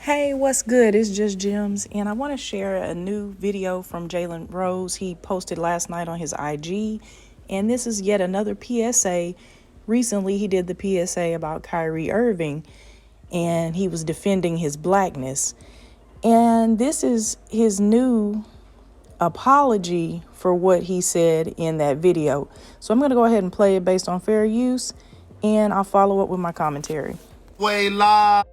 Hey, what's good? It's just Gems, and I want to share a new video from Jalen Rose. He posted last night on his IG, and this is yet another PSA. Recently, he did the PSA about Kyrie Irving, and he was defending his blackness. And this is his new apology for what he said in that video. So I'm going to go ahead and play it based on fair use, and I'll follow up with my commentary. Way live.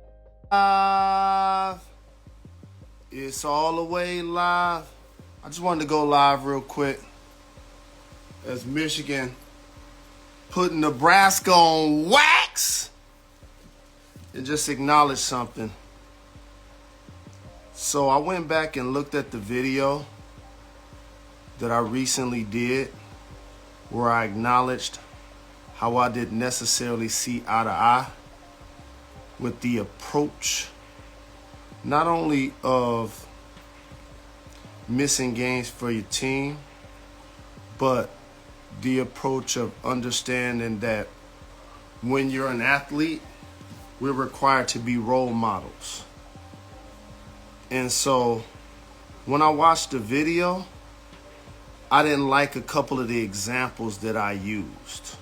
It's all the way live. I just wanted to go live real quick as Michigan putting Nebraska on wax and just acknowledge something. So I went back and looked at the video that I recently did where I acknowledged how I didn't necessarily see eye to eye with the approach, not only of missing games for your team, but the approach of understanding that when you're an athlete, we're required to be role models. And so when I watched the video, I didn't like a couple of the examples that I used.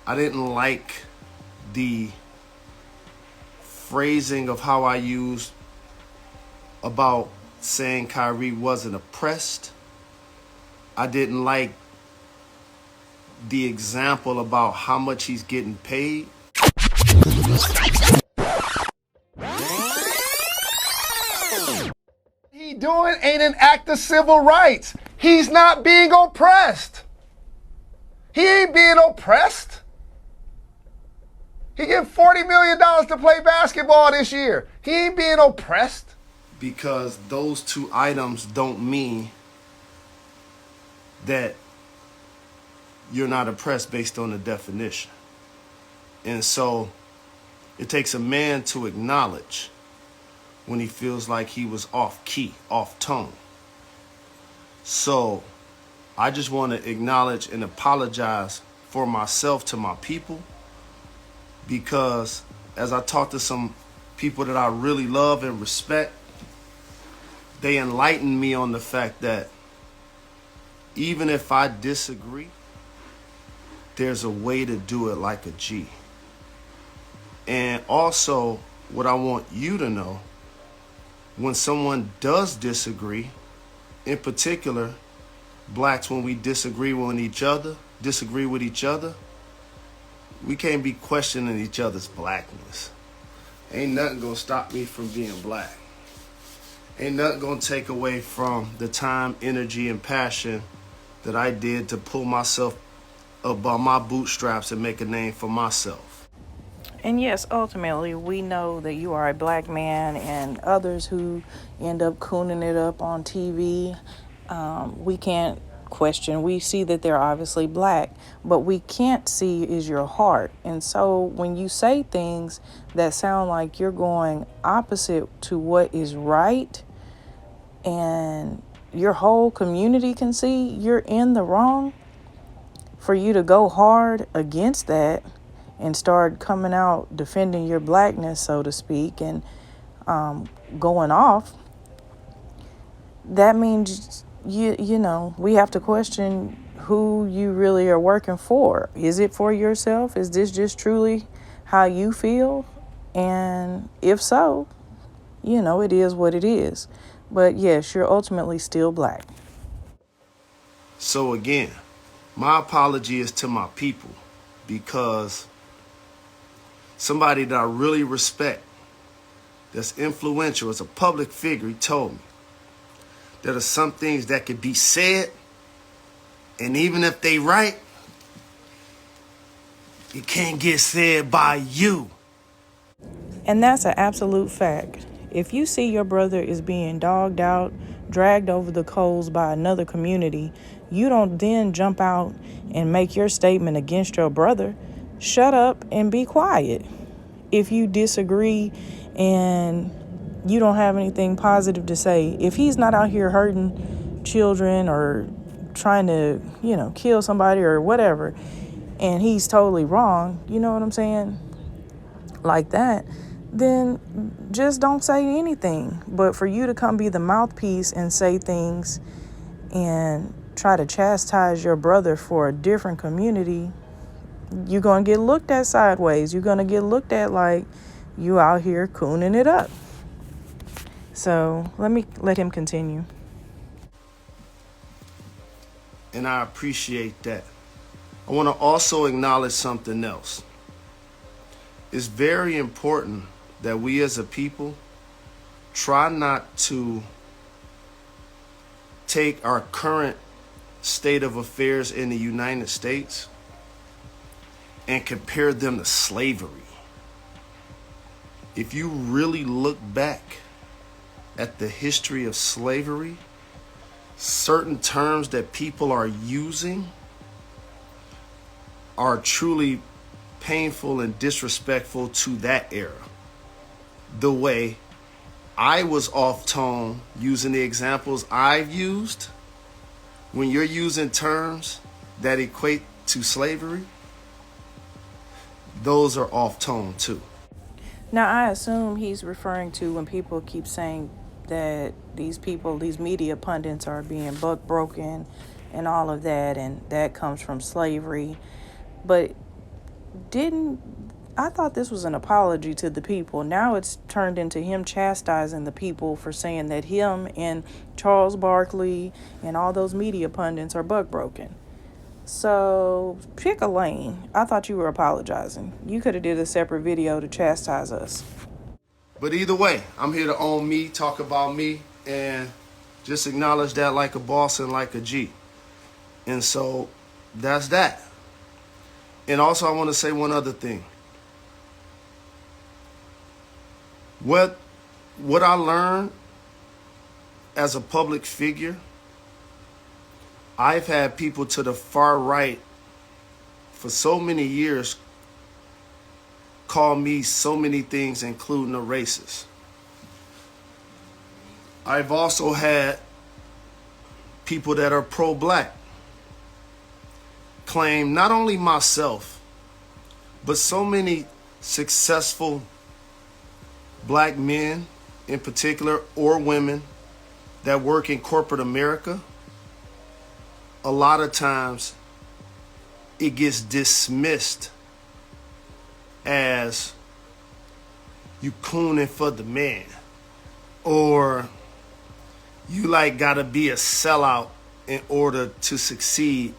I didn't like the phrasing of how I used about saying Kyrie wasn't oppressed. I didn't like the example about how much he's getting paid. He doing ain't an act of civil rights. He's not being oppressed. He ain't being oppressed. He getting $40 million to play basketball this year. He ain't being oppressed. Because those two items don't mean that you're not oppressed based on the definition. And so it takes a man to acknowledge when he feels like he was off key, off tone. So I just want to acknowledge and apologize for myself to my people, because as I talk to some people that I really love and respect, they enlightened me on the fact that even if I disagree, there's a way to do it like a G. And also, what I want you to know, when someone does disagree, in particular, blacks, when we disagree with each other, we can't be questioning each other's blackness. Ain't nothing gonna stop me from being black. Ain't nothing gonna take away from the time, energy, and passion that I did to pull myself up by my bootstraps and make a name for myself. And yes, ultimately, we know that you are a black man, and others who end up cooning it up on TV, we can't question. We see that they're obviously black, but we can't see is your heart. And so when you say things that sound like you're going opposite to what is right, and your whole community can see you're in the wrong, for you to go hard against that and start coming out defending your blackness, so to speak, and going off, that means you know, we have to question who you really are working for. Is it for yourself? Is this just truly how you feel? And if so, you know, it is what it is. But yes, you're ultimately still black. So again, my apology is to my people, because somebody that I really respect, that's influential, as a public figure, he told me there are some things that could be said, and even if they right, it can't get said by you. And that's an absolute fact. If you see your brother is being dogged out, dragged over the coals by another community, you don't then jump out and make your statement against your brother. Shut up and be quiet. If you disagree and you don't have anything positive to say, if he's not out here hurting children or trying to, you know, kill somebody or whatever, and he's totally wrong, you know what I'm saying? Like that, then just don't say anything. But for you to come be the mouthpiece and say things and try to chastise your brother for a different community, you're going to get looked at sideways. You're going to get looked at like you out here cooning it up. So let me let him continue. And I appreciate that. I want to also acknowledge something else. It's very important that we as a people try not to take our current state of affairs in the United States and compare them to slavery. If you really look back at the history of slavery, certain terms that people are using are truly painful and disrespectful to that era. The way I was off tone using the examples I've used, when you're using terms that equate to slavery, those are off tone too. Now, I assume he's referring to when people keep saying that these media pundits are being buck broken and all of that, and that comes from slavery. But I thought this was an apology to the people. Now it's turned into him chastising the people for saying that him and Charles Barkley and all those media pundits are buck broken. So pick a lane. I thought you were apologizing. You could have did a separate video to chastise us. But either way, I'm here to own me, talk about me, and just acknowledge that like a boss and like a G. And so that's that. And also I want to say one other thing. What I learned as a public figure, I've had people to the far right for so many years call me so many things, including a racist. I've also had people that are pro-black claim not only myself, but so many successful black men in particular, or women that work in corporate America. A lot of times it gets dismissed as you cooning for the man, or you like gotta be a sellout in order to succeed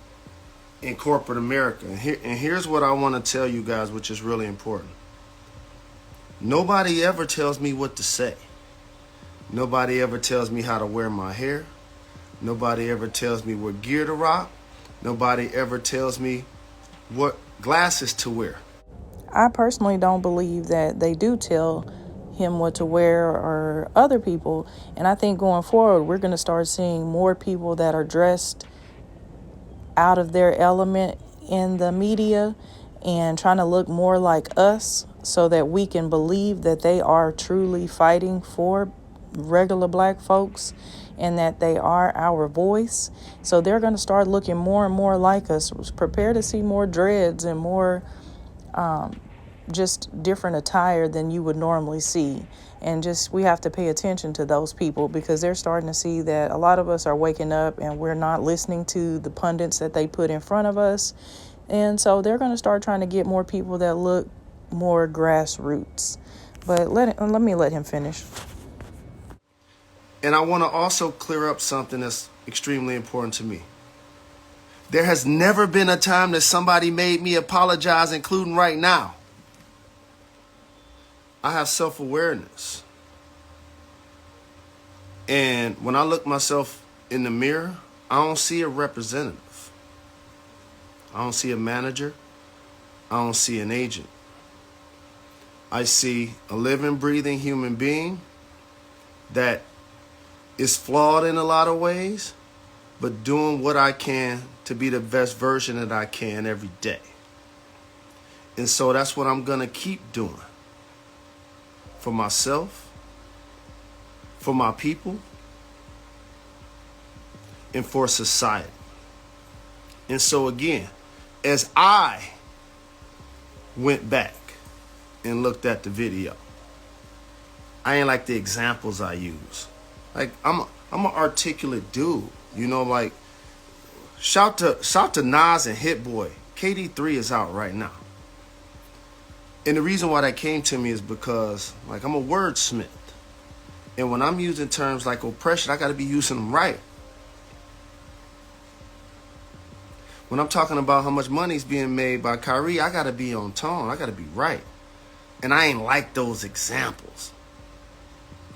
in corporate America. And here's what I want to tell you guys, which is really important. Nobody ever tells me what to say. Nobody ever tells me how to wear my hair. Nobody ever tells me what gear to rock. Nobody ever tells me what glasses to wear. I personally don't believe that they do tell him what to wear or other people. And I think going forward, we're going to start seeing more people that are dressed out of their element in the media and trying to look more like us so that we can believe that they are truly fighting for regular black folks and that they are our voice. So they're going to start looking more and more like us. Prepare to see more dreads and more just different attire than you would normally see. And just we have to pay attention to those people because they're starting to see that a lot of us are waking up and we're not listening to the pundits that they put in front of us. And so they're going to start trying to get more people that look more grassroots. But let me let him finish. And I want to also clear up something that's extremely important to me. There has never been a time that somebody made me apologize, including right now. I have self-awareness. And when I look myself in the mirror, I don't see a representative. I don't see a manager. I don't see an agent. I see a living, breathing human being that is flawed in a lot of ways, but doing what I can to be the best version that I can every day. And so that's what I'm going to keep doing. For myself, for my people, and for society. And so again, as I went back and looked at the video, I ain't like the examples I use. Like I'm an articulate dude. You know, like shout to Nas and Hit Boy. KD3 is out right now. And the reason why that came to me is because like I'm a wordsmith. And when I'm using terms like oppression, I gotta be using them right. When I'm talking about how much money's being made by Kyrie, I gotta be on tone. I gotta be right. And I ain't like those examples.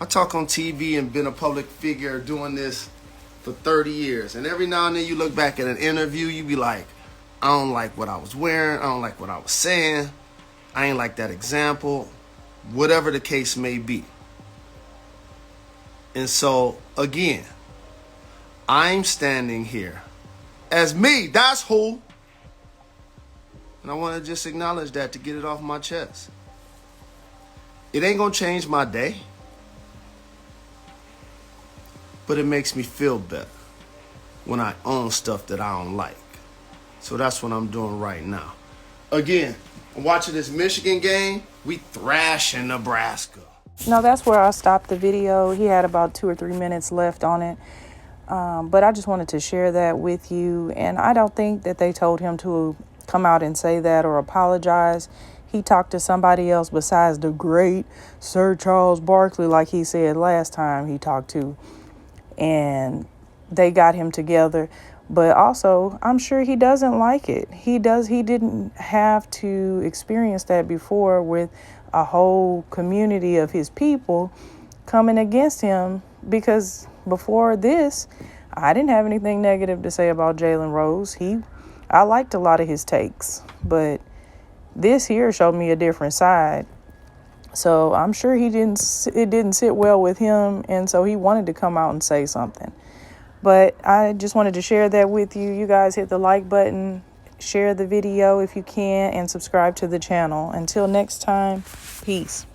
I talk on TV and been a public figure doing this for 30 years. And every now and then you look back at an interview, you be like, I don't like what I was wearing. I don't like what I was saying. I ain't like that example. Whatever the case may be. And so, again, I'm standing here as me. That's who. And I want to just acknowledge that to get it off my chest. It ain't going to change my day. But it makes me feel better when I own stuff that I don't like. So that's what I'm doing right now. Again, I'm watching this Michigan game. We thrashing Nebraska. No, that's where I stopped the video. He had about 2 or 3 minutes left on it. But I just wanted to share that with you. And I don't think that they told him to come out and say that or apologize. He talked to somebody else besides the great Sir Charles Barkley, like he said last time he talked to. And they got him together. But also, I'm sure he doesn't like it. He didn't have to experience that before with a whole community of his people coming against him, because before this, I didn't have anything negative to say about Jalen Rose. I liked a lot of his takes, but this here showed me a different side. So I'm sure it didn't sit well with him, and so he wanted to come out and say something. But I just wanted to share that with you. You guys hit the like button, share the video if you can, and subscribe to the channel. Until next time, peace.